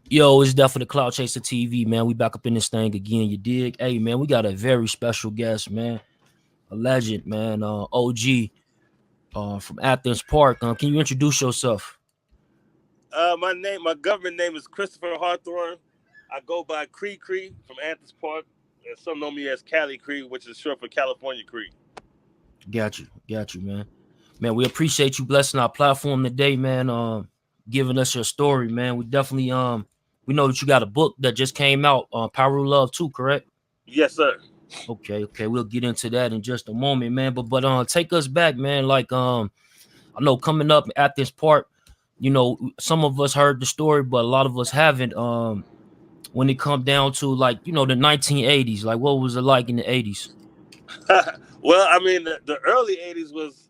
Yo, it's definitely Cloud Chaser TV, man. We back up in this thing again. You dig? Hey, man, we got a very special guest, man. A legend, man. OG, from Athens Park. Can you introduce yourself? My government name is Christopher Hawthorne. I go by Cree Cree from Athens Park, and some know me as Cali Cree, which is short for California Cree. Got you, man. Man, we appreciate you blessing our platform today, man. Giving us your story, man. We know that you got a book that just came out, Power of Love too, correct? Yes, sir. Okay, we'll get into that in just a moment, man. But take us back, man. I know coming up at this part, some of us heard the story, but a lot of us haven't. When it come down to the 1980s, like what was it like in the 80s? Well, I mean, the early '80s was,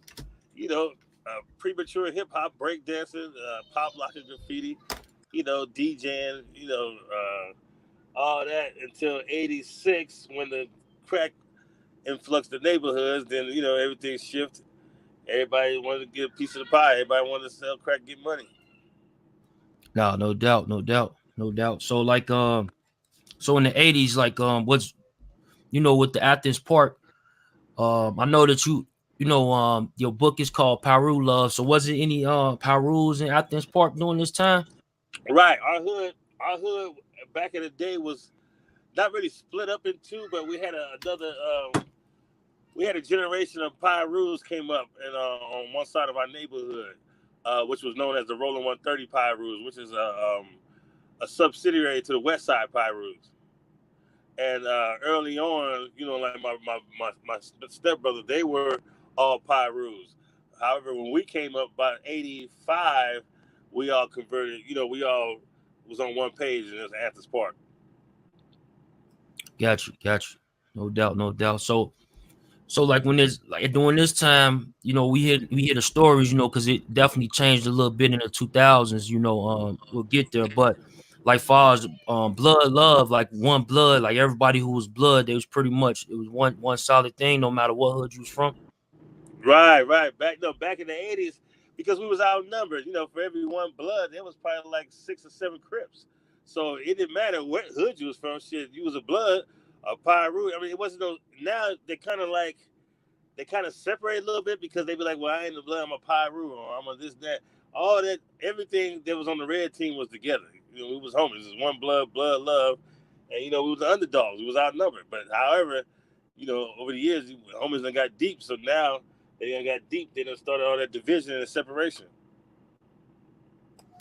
premature hip hop, breakdancing, pop locking, graffiti, DJing, all that until '86 when the crack influxed the neighborhoods. Then everything shifted. Everybody wanted to get a piece of the pie. Everybody wanted to sell crack, get money. No, no doubt, no doubt, no doubt. So in the 80s, what's with the Athens Park, I know that your book is called Paru Love. So was it any Parus in Athens Park during this time? Right. Our hood back in the day was not really split up in two, but we had another. We had a generation of Pyrus came up and on one side of our neighborhood, which was known as the Rolling 130 Pyrus, which is a subsidiary to the West Side Pyrus. And early on, like my stepbrother, they were all Pyrus. However, when we came up about '85, we all converted. We all was on one page, and it was Athens Park. Got you. No doubt, no doubt. So like when there's like during this time, we hear the stories, because it definitely changed a little bit in the 2000s. We'll get there, but like far as blood love, like one blood, like everybody who was blood, they was pretty much it was one solid thing, no matter what hood you was from. Right, right. Back in the '80s, because we was outnumbered. For every one blood, there was probably like 6 or 7 Crips. So it didn't matter what hood you was from. Shit, you was a blood, a Pyru. I mean, it wasn't no. Now they kind of separate a little bit because they be like, well, I ain't the blood, I'm a Pyru, or I'm a this that. All that, everything that was on the red team was together. We was homies. It was one blood, blood love, and we was the underdogs. We was outnumbered. But however, over the years, homies done got deep. So now they done got deep. They done started all that division and separation.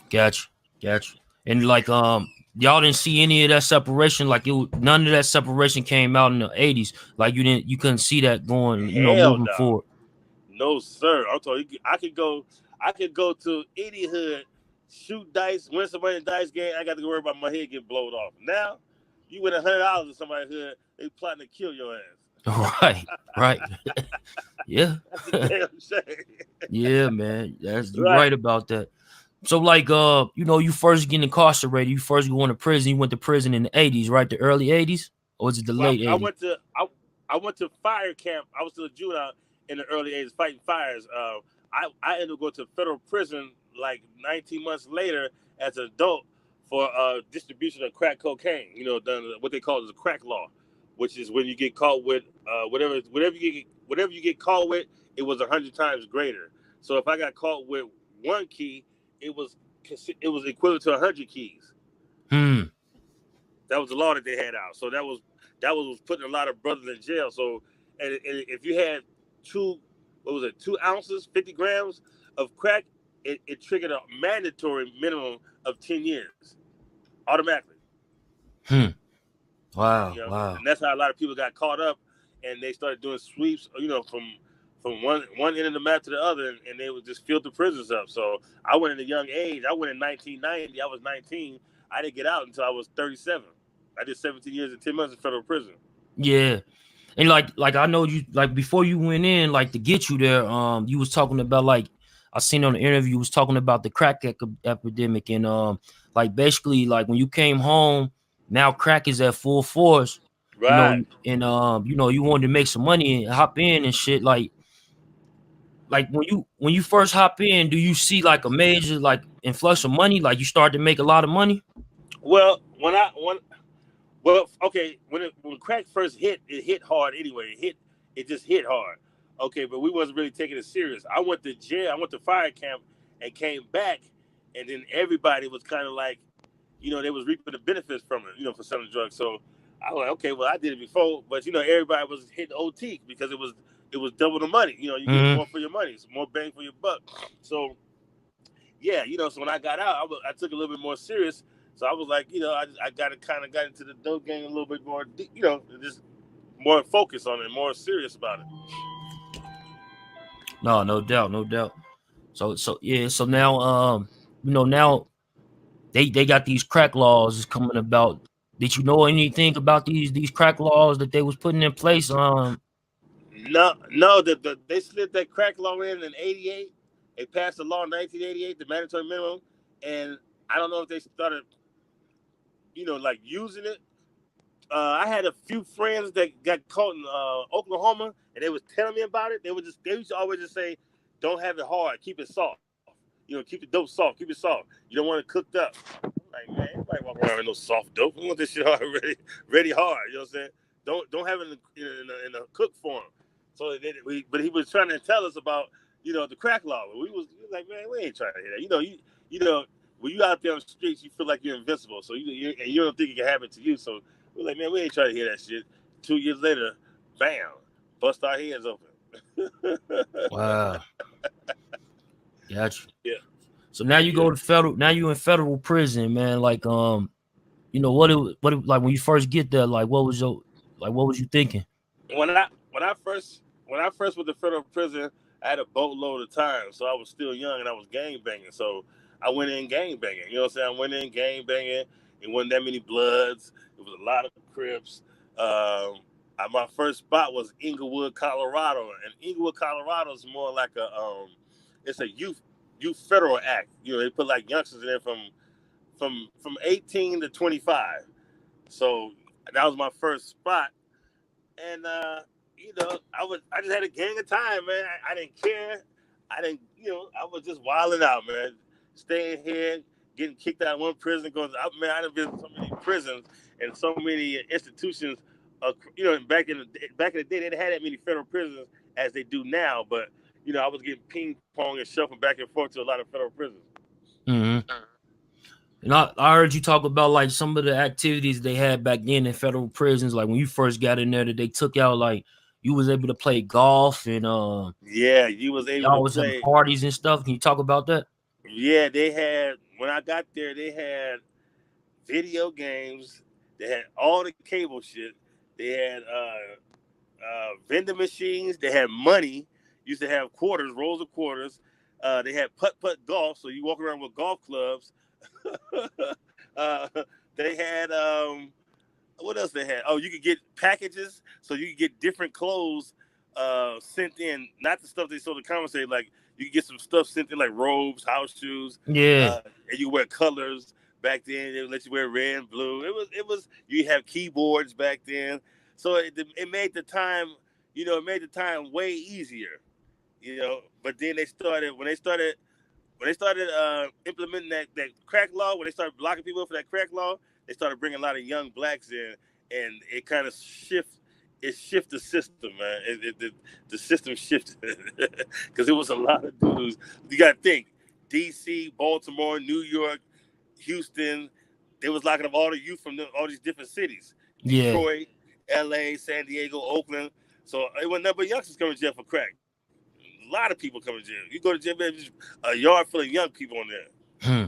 Got you. And y'all didn't see any of that separation. None of that separation came out in the 80s. Like you couldn't see that going, Hell moving no, forward. no sir. I'm telling you, I could go to any hood, shoot dice, win some money in dice game. I got to worry about my head getting blown off. Now, you win $100 in somebody's hood, they plotting to kill your ass. Right. Yeah. That's a damn shame. Yeah, man. You're Right. right about that. So you first get incarcerated, you first going to prison, you went to prison in the 80s, right? The early 80s? Or was it the Well, late I 80s? went to I went to fire camp. I was still a juvenile in the early '80s fighting fires. I ended up going to federal prison like 19 months later as an adult for distribution of crack cocaine. Done what they call is a crack law, which is when you get caught with whatever you get caught with, it was 100 times greater. So if I got caught with one key, it was equivalent to 100 keys. Hmm. That was the law that they had out. So that was putting a lot of brothers in jail. So and if you had two, what was it, 2 ounces, 50 grams of crack, it triggered a mandatory minimum of 10 years automatically. Hmm. Wow. And that's how a lot of people got caught up, and they started doing sweeps, from one end of the map to the other, and they would just fill the prisons up. So I went at a young age. I went in 1990. I was 19. I didn't get out until I was 37. I did 17 years and 10 months in federal prison. Yeah. And I know you before you went in, to get you there, you was talking about I seen on the interview you was talking about the crack epidemic and basically when you came home, now crack is at full force, Right. and you wanted to make some money and hop in and shit when you first hop in, do you see a major influx of money? Like you start to make a lot of money? Well, okay, when crack first hit, it hit hard anyway. It just hit hard. Okay, but we wasn't really taking it serious. I went to jail. I went to fire camp and came back, and then everybody was kind of like, they was reaping the benefits from it, for selling drugs. So I was like, okay, well, I did it before, but everybody was hitting OT because it was double the money. You get Mm-hmm. more for your money, it's more bang for your buck. So yeah, so when I got out, I took it a little bit more serious. So I was like, I got into the dope game a little bit more, just more focused on it, more serious about it. No, no doubt, no doubt. So yeah, so now now they got these crack laws coming about. Did you know anything about these crack laws that they was putting in place? No, no, they slid that crack law in '88. They passed the law in 1988, the mandatory minimum, and I don't know if they started, like using it. I had a few friends that got caught in Oklahoma, and they was telling me about it. They used to always just say, "Don't have it hard, keep it soft. Keep the dope soft, keep it soft. You don't want it cooked up." Like, man, anybody walk around with no soft dope. We want this shit hard, ready hard. You know what I'm saying? Don't have it in a cook form. So but he was trying to tell us about the crack law. We was like, man, we ain't trying to hear that. You know when you out there on the streets, you feel like you're invincible. So and you don't think it can happen to you. So we're like, man, we ain't trying to hear that shit. 2 years later, bam, bust our heads open. Wow, gotcha. Yeah, So now you yeah. go to federal. Now you in federal prison, man. Like like when you first get there, like what was you thinking? when I when I first went to federal prison, I had a boatload of time, so I was still young and I was gang banging. So I went in gang banging. You know what I'm saying? I went in gang banging. It wasn't that many Bloods. It was a lot of Crips. My first spot was Inglewood, Colorado, and Inglewood, Colorado is more like it's a youth federal act. They put like youngsters in there from 18 to 25. So that was my first spot, and I just had a gang of time, man. I didn't care. I didn't, I was just wilding out, man. Staying here, getting kicked out of one prison, going, man, I done been in so many prisons and so many institutions. Back in the day, they didn't have that many federal prisons as they do now. But I was getting ping pong and shuffling back and forth to a lot of federal prisons. Mm-hmm. And I heard you talk about like some of the activities they had back then in federal prisons. Like when you first got in there, that they took out like you was able to play golf and Yeah, you was able to y'all was having play. parties and stuff. Can you talk about that? Yeah, they had when I got there, they had video games. They had all the cable shit. They had vending machines. They had money. Used to have quarters, rolls of quarters. They had putt golf, so you walk around with golf clubs. uh, they had what else they had? Oh, you could get packages, so you could get different clothes sent in. Not the stuff they sold to commissary. Like you could get some stuff sent in, like robes, house shoes, Yeah, and you wear colors. Back then, they would let you wear red and blue. It was. You have keyboards back then, so it made the time. It made the time way easier. But then when they started implementing that crack law, when they started blocking people for that crack law, they started bringing a lot of young blacks in, and it kind of shifted the system, man. The system shifted because it was a lot of dudes. You got to think, D.C., Baltimore, New York, Houston. They was locking up all the youth from all these different cities: yeah, Detroit, L.A., San Diego, Oakland. So it was never youngsters coming to jail for crack. A lot of people coming to jail. You go to jail, man, there's a yard full of young people in there. hmm,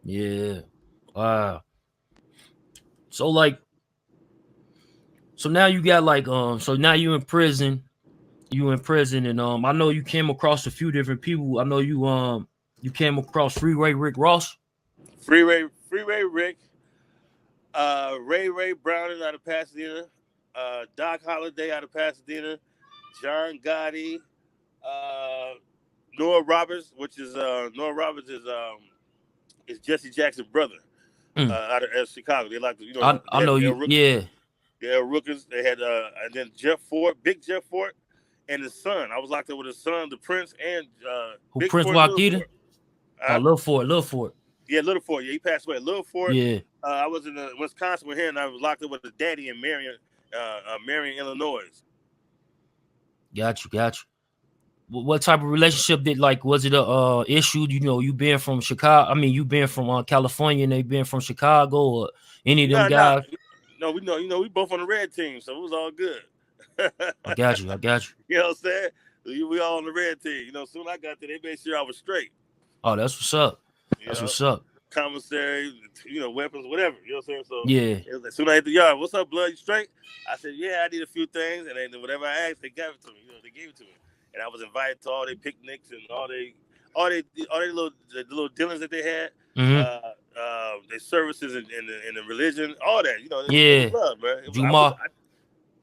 yeah. Wow. So like, so now you got like, so now you in prison. You in prison, and I know you came across a few different people. I know you came across Freeway Rick Ross. Freeway Rick, Ray Browning out of Pasadena, Doc Holliday out of Pasadena, John Gotti, uh, Noah Roberts is Jesse Jackson's brother Mm. out of Chicago. They like to, I they had know you. El Rookers. Yeah. They had Rookers. They had and then Jeff Ford, Big Jeff Ford, and his son. I was locked up with his son, the Prince, and Who Big Prince Ford and walked Little either? Ford. Oh, love for it. Love for it. Yeah, Little Fort. Yeah, he passed away at Little Fort. Yeah, I was in Wisconsin with him, and I was locked up with his daddy in Marion, Illinois. got you. What type of relationship did like was it a issue? You know, you been from Chicago. I mean, you been from California, and they been from Chicago, or any of them No, no, guys? no. We know, we both on the red team, so it was all good. I got you. I got you. You know what I'm saying? We all on the red team. Soon I got there, they made sure I was straight. Oh, that's what's up. You That's know, what's up. commissary, weapons, whatever. You know what I'm saying? So Yeah. it was, as soon as I hit the yard, what's up, blood? You straight? I said, yeah, I need a few things, and then whatever I asked, they gave it to me. They gave it to me, and I was invited to all their picnics and all they little dealings that they had. Mm-hmm. Their services in the religion, all that. It was Yeah. love, man. Juma.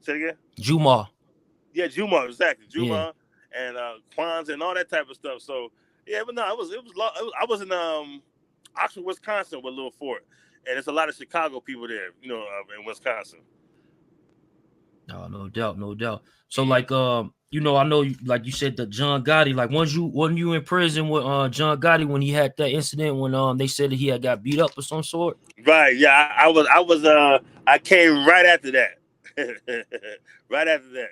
Say it again. Juma. Yeah, Juma, exactly. Yeah. Juma and Kwanzaa and all that type of stuff. So yeah, but no, I was in Oxford, Wisconsin with Little Fort, and there's a lot of Chicago people there, in Wisconsin. No, no doubt, no doubt. So like I know like you said the John Gotti, like wasn't you in prison with John Gotti when he had that incident when they said that he had got beat up of some sort? Right. Yeah, I came right after that. Right after that.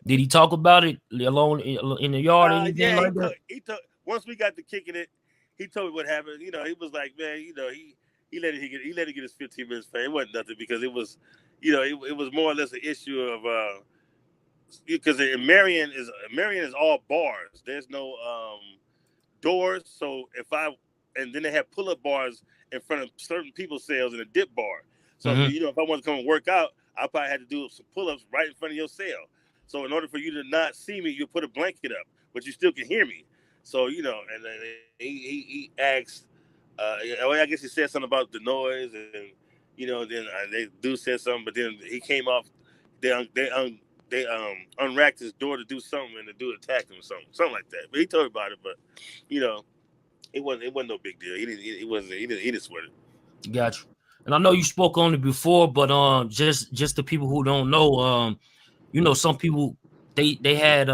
Did he talk about it alone in the yard or anything Yeah, like that? he took once we got to kicking it, he told me what happened. He was like, man, he let it get his 15 minutes fame. It wasn't nothing because it was, it was more or less an issue of because Marion is all bars. There's no doors. So and then they have pull up bars in front of certain people's cells in a dip bar. So Mm-hmm. if I wanted to come and work out, I probably had to do some pull ups right in front of your cell. So in order for you to not see me, you put a blanket up, but you still can hear me. So and then he asked. I guess he said something about the noise, and then they do said something, but then he came off. They unracked his door to do something, and the dude attacked him or something like that. But he told me about it, but you know, it wasn't no big deal. He didn't sweat it. Got you. And I know you spoke on it before, but just the people who don't know, some people they had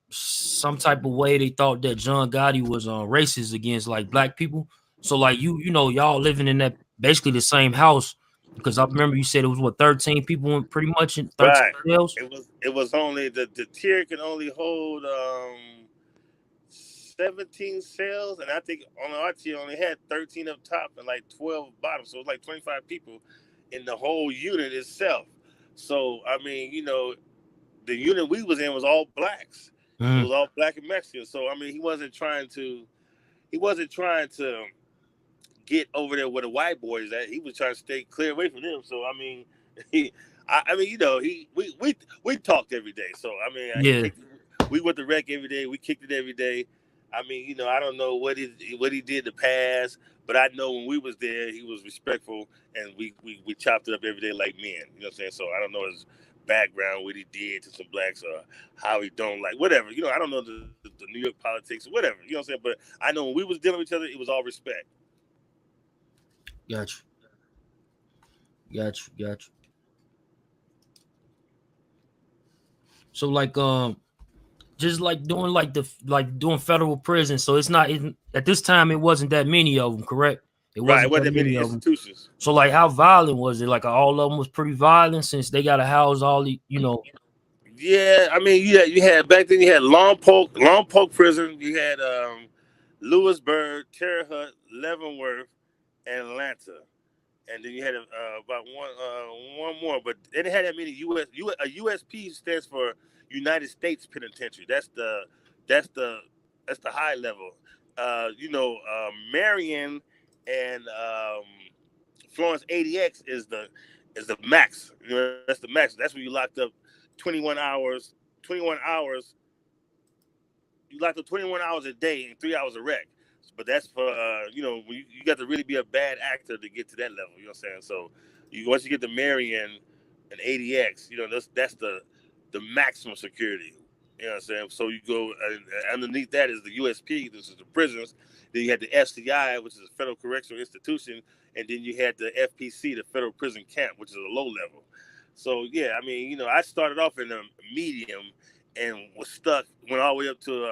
some type of way they thought that John Gotti was racist against like black people. So like y'all living in that basically the same house because I remember you said it was what 13 people pretty much in 13 Right. cells. It was only the tier can only hold 17 cells, and I think on our tier only had 13 up top and like 12 bottom. So it was like 25 people in the whole unit itself. So I mean, the unit we was in was all blacks. It Mm-hmm. was all black and Mexican. So I mean, he wasn't trying to get over there where the white boys at. He was trying to stay clear away from them. So I mean, he, I mean, we talked every day. So I mean, Yeah, we went to rec every day. We kicked it every day. I mean, I don't know what he did to pass, but I know when we was there, he was respectful, and we chopped it up every day like men. You know what I'm saying? So I don't know his background, what he did to some blacks, or how he don't like whatever. I don't know the New York politics or whatever. You know what I'm saying? But I know when we was dealing with each other, it was all respect. got you. So like just like doing doing federal prison. So it's not at this time it wasn't that many of them, correct? It Right. It wasn't wasn't that that many many of them. institutions. So like how violent was it? Like all of them was pretty violent since they got to house all the. Yeah, I mean, you had back then. You had Long Polk Prison. You had Lewisburg, Terre Haute, Leavenworth, and Atlanta, and then you had about one more, but they didn't have that many A USP stands for United States Penitentiary. That's the that's the high level. Marion and Florence ADX is the max. That's the max. That's where you locked up 21 hours. 21 hours. You locked up 21 hours a day and 3 hours a rec. But that's for when you got to really be a bad actor to get to that level. You know what I'm saying? So once you get to Marion and ADX, that's the maximum security. You know what I'm saying? So you go underneath that is the USP. This is the prisons. Then you had the FCI, which is a federal correctional institution, and then you had the FPC, the federal prison camp, which is a low level. So yeah, I mean, I started off in a medium and was stuck. Went all the way up to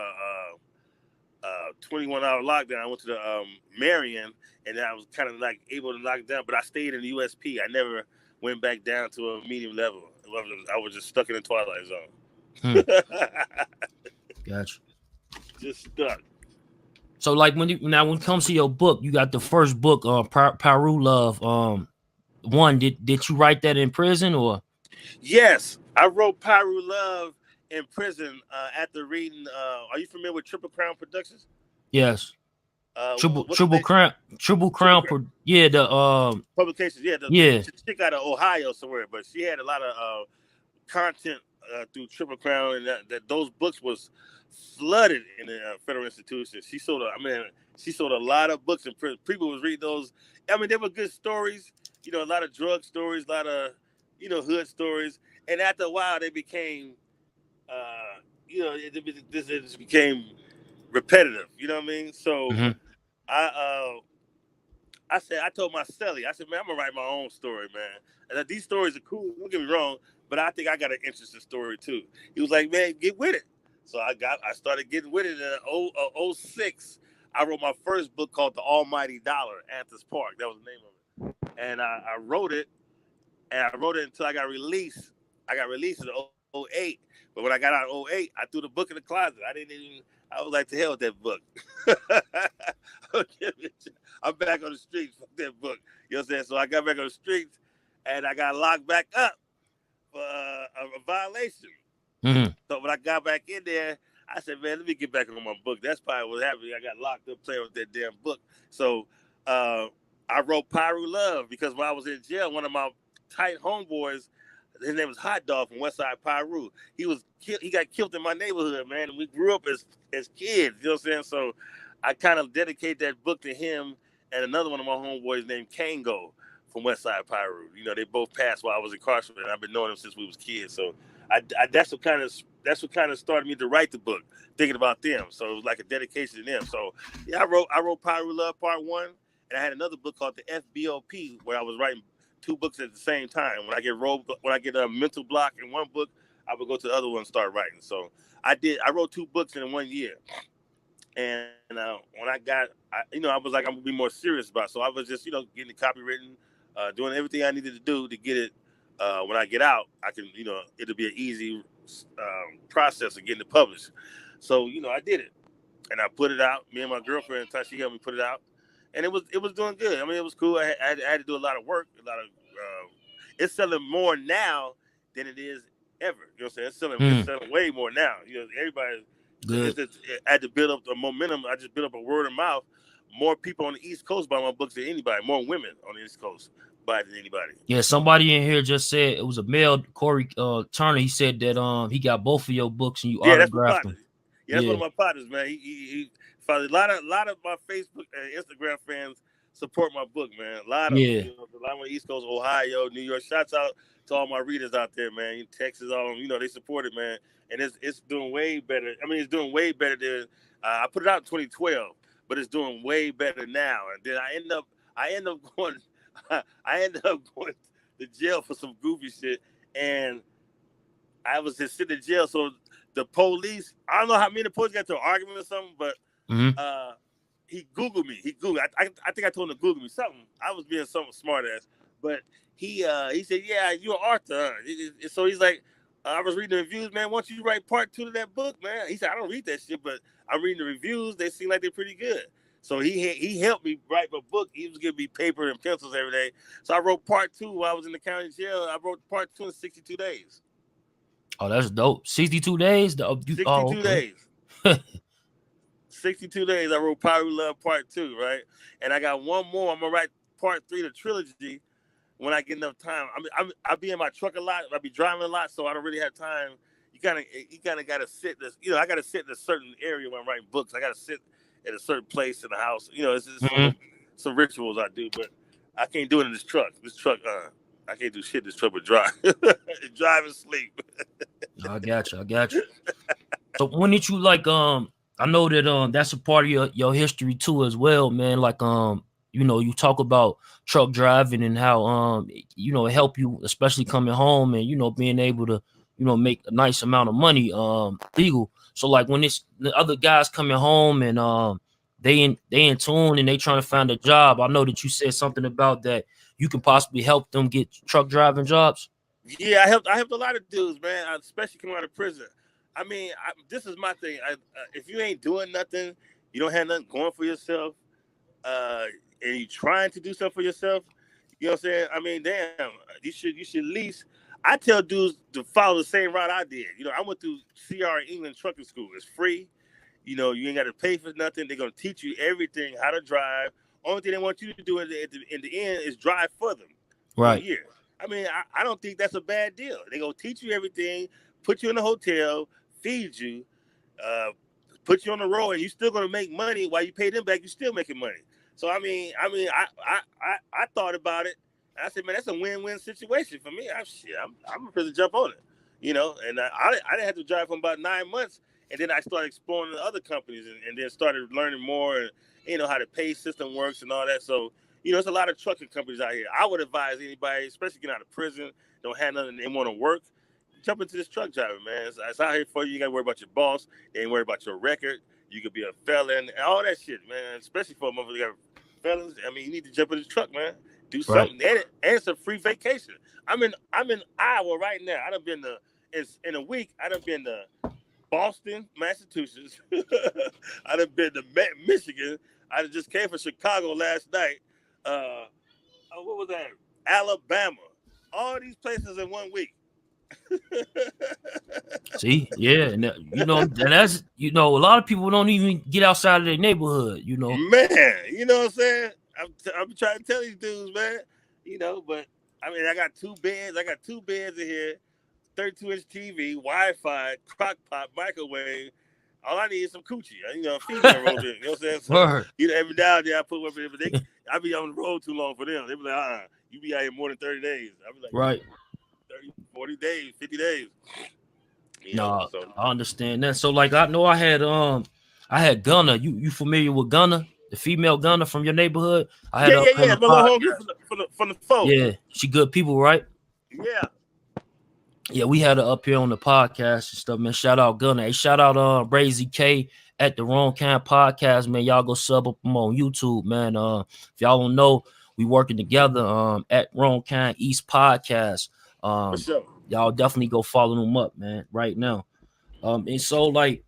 21-hour lockdown. I went to the Marion, and I was kind of like able to lock down, but I stayed in the USP. I never went back down to a medium level. I was just stuck in the Twilight Hmm. Zone. Gotcha. Just stuck. So like when it comes to your book, you got the first book, Paru Love. One, did you write that in prison or? Yes, I wrote Pyru Love in prison after reading. Are you familiar with Triple Crown Productions? Yes. What's the name? Triple Triple Crown. Crown Yeah, the Publications. Yeah, the yeah. chick out of Ohio somewhere, but she had a lot of content through Triple Crown, and that those books was flooded in the federal institution. She sold a lot of books in prison. People was reading those. I mean, they were good stories. You know, a lot of drug stories, a lot of hood stories. And after a while, they became, it became repetitive. You know what I mean? So Mm-hmm. I I told my celly, I said, man, I'm gonna write my own story, man. And these stories are cool. Don't get me wrong, but I think I got an interesting story too. He was like, man, get with it. So I started getting with it in 06. I wrote my first book called The Almighty Dollar, Athens Park. That was the name of it. And I wrote it, and I wrote it until I got released. I got released in 08. But when I got out in 08, I threw the book in the closet. I was like, to hell with that book. I'm back on the streets. Fuck that book. You know what I'm saying? So I got back on the streets, and I got locked back up for a violation. Mm-hmm. So when I got back in there, I said, man, let me get back on my book. That's probably what happened. I got locked up playing with that damn book. So I wrote Pyru Love because when I was in jail, one of my tight homeboys, his name was Hot Dog from Westside Pyru. He got killed in my neighborhood, man. And we grew up as kids. You know what I'm saying? So I kind of dedicate that book to him and another one of my homeboys named Kango from Westside Pyru. You know, they both passed while I was incarcerated. I've been knowing them since we was kids. So that's what kind of started me to write the book, thinking about them. So it was like a dedication to them. So yeah, I wrote Pyru Love Part 1, and I had another book called the FBOP where I was writing 2 books at the same time. When I get a mental block in one book, I would go to the other one and start writing. So I wrote 2 books in 1 year. And when I was like, I'm gonna be more serious about it. So I was just, getting the copywritten, doing everything I needed to do to get it. When I get out, I can, it'll be an easy process of getting it published. So, I did it, and I put it out. Me and my girlfriend, she helped me put it out, and it was doing good. I mean, it was cool. I had to do a lot of work, it's selling more now than it is ever. You know what I'm saying? It's selling way more now. Everybody. Good. I had to build up the momentum. I just built up a word of mouth. More people on the East Coast buy my books than anybody. More women on the East Coast buy it than anybody. Yeah, somebody in here just said it was a male, Corey Turner. He said that he got both of your books and you Yeah, that's my autographed partner. them. Yeah, that's one of my partners, man. He a lot of my Facebook and Instagram fans support my book, man. A lot of them. Yeah. A lot on the East Coast, Ohio, New York. Shouts out to all my readers out there, man. In Texas, all of them, they support it, man. And it's doing way better. I mean, it's doing way better than I put it out in 2012, but it's doing way better now. And then I end up going to jail for some goofy shit, and I was just sitting in jail. So the police, I don't know how many of the police got to an argument or something, but he Googled me. I think I told him to Google me something. I was being something smart ass, but he said, yeah, you're Arthur. So he's like, I was reading the reviews, man. Why don't you write part 2 to that book, man? He said, I don't read that shit, but I'm reading the reviews. They seem like they're pretty good. So he helped me write my book. He was giving me paper and pencils every day. So I wrote part 2 while I was in the county jail. I wrote part 2 in 62 days. Oh, that's dope. 62 days? 62 days. 62 days. I wrote Pyru Love Part 2, right? And I got one more. I'm going to write Part 3, the trilogy, when I get enough time. I'll be in my truck a lot. I'll be driving a lot, so I don't really have time. You kind of got to sit this. I got to sit in a certain area when I'm writing books. I got to sit at a certain place in the house. It's just some rituals I do, but I can't do it in this truck. I can't do shit in this truck but drive. Drive and sleep. I got you. So when did you I know that that's a part of your history too as well, man. Like you talk about truck driving and how it helped you, especially coming home and being able to make a nice amount of money legal. So like when it's the other guys coming home and they in tune and they trying to find a job, I know that you said something about that you can possibly help them get truck driving jobs. Yeah, I helped a lot of dudes, man, especially coming out of prison. I mean, this is my thing. If you ain't doing nothing, you don't have nothing going for yourself, uh, and you trying to do something for yourself, you know what I'm saying? I mean, damn, you should at least. I tell dudes to follow the same route I did. I went through CR England trucking school. It's free. You ain't got to pay for nothing. They're gonna teach you everything, how to drive. Only thing they want you to do in the end is drive for them for a Right. year. I mean, I don't think that's a bad deal. They gonna teach you everything, put you in a hotel, feed you, uh, put you on the road, and you're still gonna make money while you pay them back. You're still making money. So I thought about it. And I said, man, that's a win-win situation for me. I'm supposed to jump on it, And I didn't have to drive for about 9 months, and then I started exploring the other companies, and then started learning more, and how the pay system works and all that. So there's a lot of trucking companies out here. I would advise anybody, especially getting out of prison, don't have nothing, they want to work, jump into this truck driving, man. It's out here for you. You got to worry about your boss. They ain't worry about your record. You could be a felon, and all that shit, man. Especially for a motherfucker that got felons. I mean, you need to jump in the truck, man. Do Right. something, and it's a free vacation. I'm in Iowa right now. I done been to in a week. I done been to Boston, Massachusetts. I done been to Michigan. I just came from Chicago last night. What was that? Alabama. All these places in 1 week. See, yeah, and and that's a lot of people don't even get outside of their neighborhood. Man, you know what I'm saying? I'm trying to tell these dudes, man. But I mean, I got 2 beds. I got 2 beds in here, 32-inch TV, Wi-Fi, crock pot, microwave. All I need is some coochie. Female roll in. You know what I'm saying? So, Word. Every now and then I put one in, but I be on the road too long for them. They be like, you be out here more than 30 days. I be like, Right. 30, 40 days, 50 days. No, So. I understand that. So like I know I had Gunna. You familiar with Gunna, the female Gunna from your neighborhood? I had Yeah, her up yeah, on yeah. the My little podcast. homie from the fold. Yeah, she good people, right? Yeah. Yeah, we had her up here on the podcast and stuff, man. Shout out Gunna. Hey, shout out Brazy K at the Wrong Kind podcast, man. Y'all go sub up them on YouTube, man. If y'all don't know, we working together at Wrongkindeast podcast. For sure. Y'all definitely go follow them up, man, right now. And so like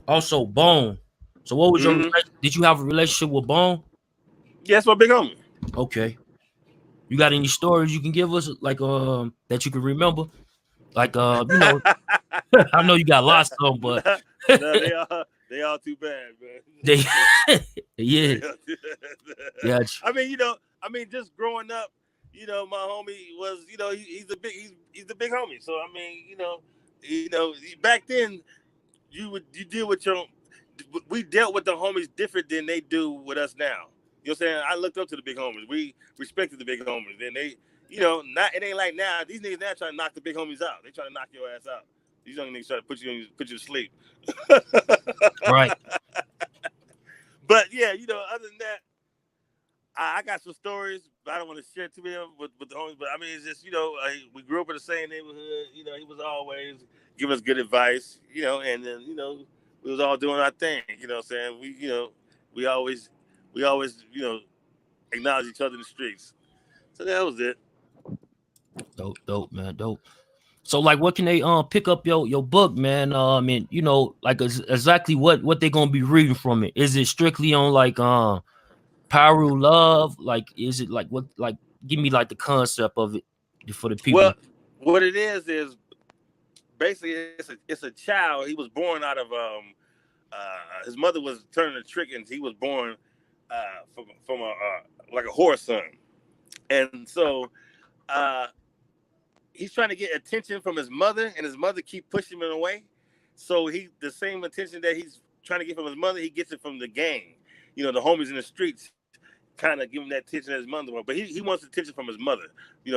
also Bone. So what was Mm-hmm. did you have a relationship with Bone? Yeah, that's my big homie. Okay. You got any stories you can give us like that you can remember? Like I know you got lots of them, but no, they all too bad, man. they yeah. Yeah. Just growing up, my homie was, he's the big homie. So back then you deal with we dealt with the homies different than they do with us now. You know what I'm saying? I looked up to the big homies. We respected the big homies. And they, not it ain't like now. These niggas now trying to knock the big homies out. They trying to knock your ass out. These young niggas trying to put you to sleep. Right. But yeah, other than that, I got some stories. But I don't want to share too many of them with the homies. But I mean, it's just we grew up in the same neighborhood. He was always giving us good advice. And then we was all doing our thing. You know what I'm saying? We always acknowledge each other in the streets. So that was it. Dope, man, dope. So like what can they pick up your book, man? And like exactly what they gonna be reading from it. Is it strictly on like Pyro Love? Like is it like what like give me like the concept of it for the people. Well, what it is basically it's a child. He was born out of his mother was turning a trick, and he was born from a like a horse son, and so he's trying to get attention from his mother, and his mother keep pushing him away. So the same attention that he's trying to get from his mother, he gets it from the gang. The homies in the streets kind of give him that attention as his mother, but he wants attention from his mother. He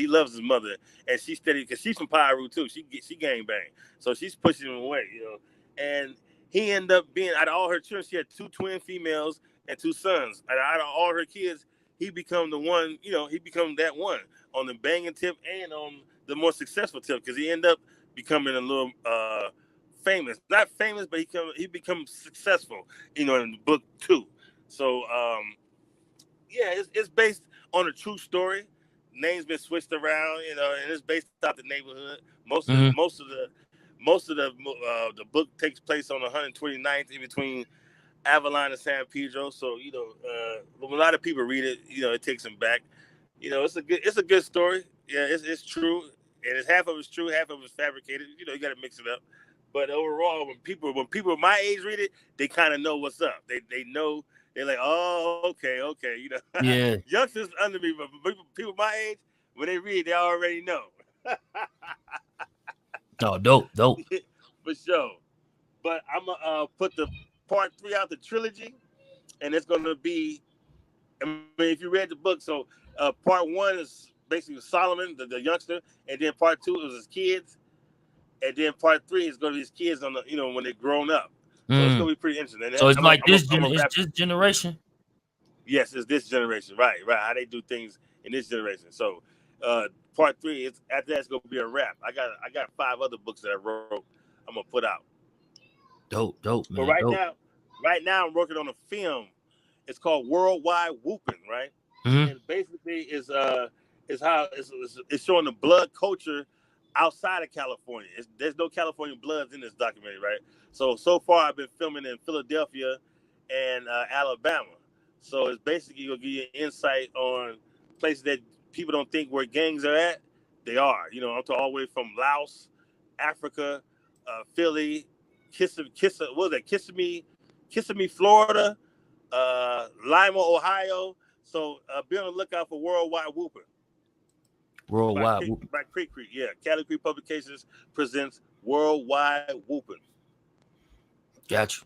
loves his mother, and she's steady because she's from Pyro too. She gang bang, so she's pushing him away. And he ended up being out of all her children, she had 2 twin females and 2 sons. And out of all her kids, he become the one. He become that one on the banging tip and on the more successful tip because he ended up becoming a little famous. Not famous, but he becomes successful, in the book too. So yeah, it's based on a true story. Names been switched around, and it's based out the neighborhood. Most of Mm-hmm. the book takes place on 129th in between Avalon and San Pedro. So when a lot of people read it, it takes them back. It's a good story. Yeah, it's true, and it's half of it's true, half of it's fabricated. You got to mix it up. But overall, when people my age read it, they kind of know what's up. They know they're like, oh, okay. Yeah. Youngsters under me, but people my age, when they read, they already know. Oh, dope. For sure. But I'm gonna put the part 3 out the trilogy, and it's gonna be. I mean, if you read the book, so part 1 is basically Solomon, the youngster, and then part 2 is his kids, and then part 3 is going to be his kids on the when they're grown up. So it's Mm. going to be pretty interesting. And So it's like I'm a it's rap. this generation. Yes, it's this generation, right? How they do things in this generation. So part 3 is after that's going to be a wrap. I got 5 other books that I wrote. I'm gonna put out. Dope, But man, dope. right now I'm working on a film. It's called Worldwide Whooping, right? Mm-hmm. And basically is how it's showing the blood culture outside of California. There's no California bloods in this documentary, right? So far I've been filming in Philadelphia and Alabama. So it's basically gonna give you insight on places that people don't think where gangs are at. They are. I'm talking all the way from Laos, Africa, Philly, Kissimmee, Florida, Lima, Ohio. So be on the lookout for Worldwide Whooping by Worldwide. Creek Creek. Yeah, Cali Creek Publications presents Worldwide Whooping. Got you.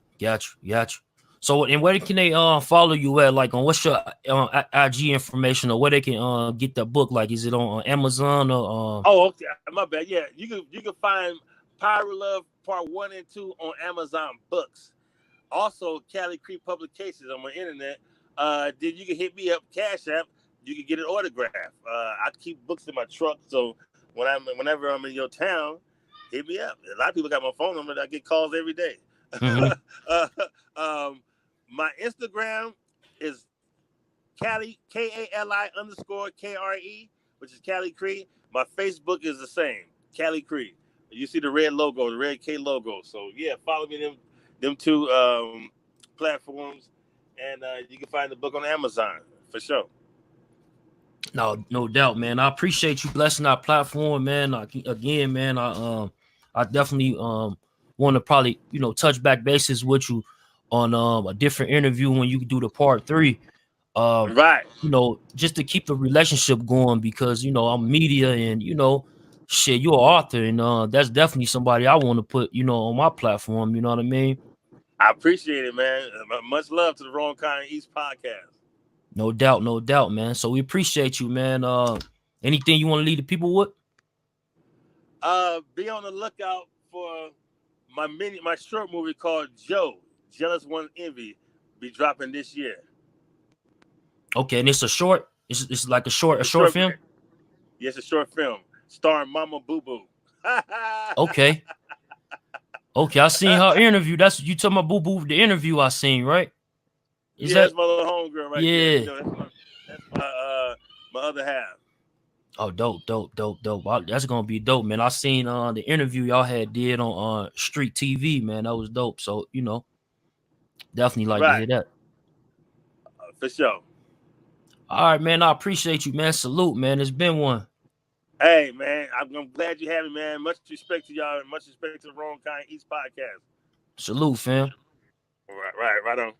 So, and where can they follow you at? Like, on what's your IG information, or where they can get the book? Like, is it on Amazon or Oh, okay. My bad. Yeah, you can find Pyro Love Part 1 and 2 on Amazon Books. Also, Cali Creek Publications on my internet. Then you can hit me up, Cash App. You can get an autograph. I keep books in my truck, so whenever I'm in your town, hit me up. A lot of people got my phone number. I get calls every day. Mhm. uh, my Instagram is Cali KALI_KRE, which is Cali Cree. My Facebook is the same, Cali Cree. You see the red logo, the red K logo. So yeah, follow me them two platforms, and you can find the book on Amazon for sure. No doubt, man. I appreciate you blessing our platform, man. Again, man, I definitely want to probably touch back bases with you on a different interview when you do the part 3. Um, Right. just to keep the relationship going, because I'm media, and shit, you're an author, and that's definitely somebody I want to put on my platform. You know what I mean? I appreciate it, man. Much love to the Wrongkindeast podcast. No doubt, man. So we appreciate you, man. Anything you want to leave the people with? Be on the lookout for my short movie called Joe, Jealous One Envy, be dropping this year. Okay, and it's a short. It's like a It's a short short, film. yes, a short film starring Mama Boo Boo. Okay, okay. I seen her interview. That's you talking about Boo Boo, the interview I seen, right? Is Yeah, that that's my little homegirl right there. yeah? That's my other half. Oh, dope. That's gonna be dope, man. I seen the interview y'all had did on Street TV, man. That was dope. So definitely like to Right, hear that. for sure. All right, man. I appreciate you, man. Salute, man. It's been one. Hey, man, I'm glad you have me, man. Much respect to y'all, and much respect to the Wrong Kind East podcast. Salute, fam. Right on.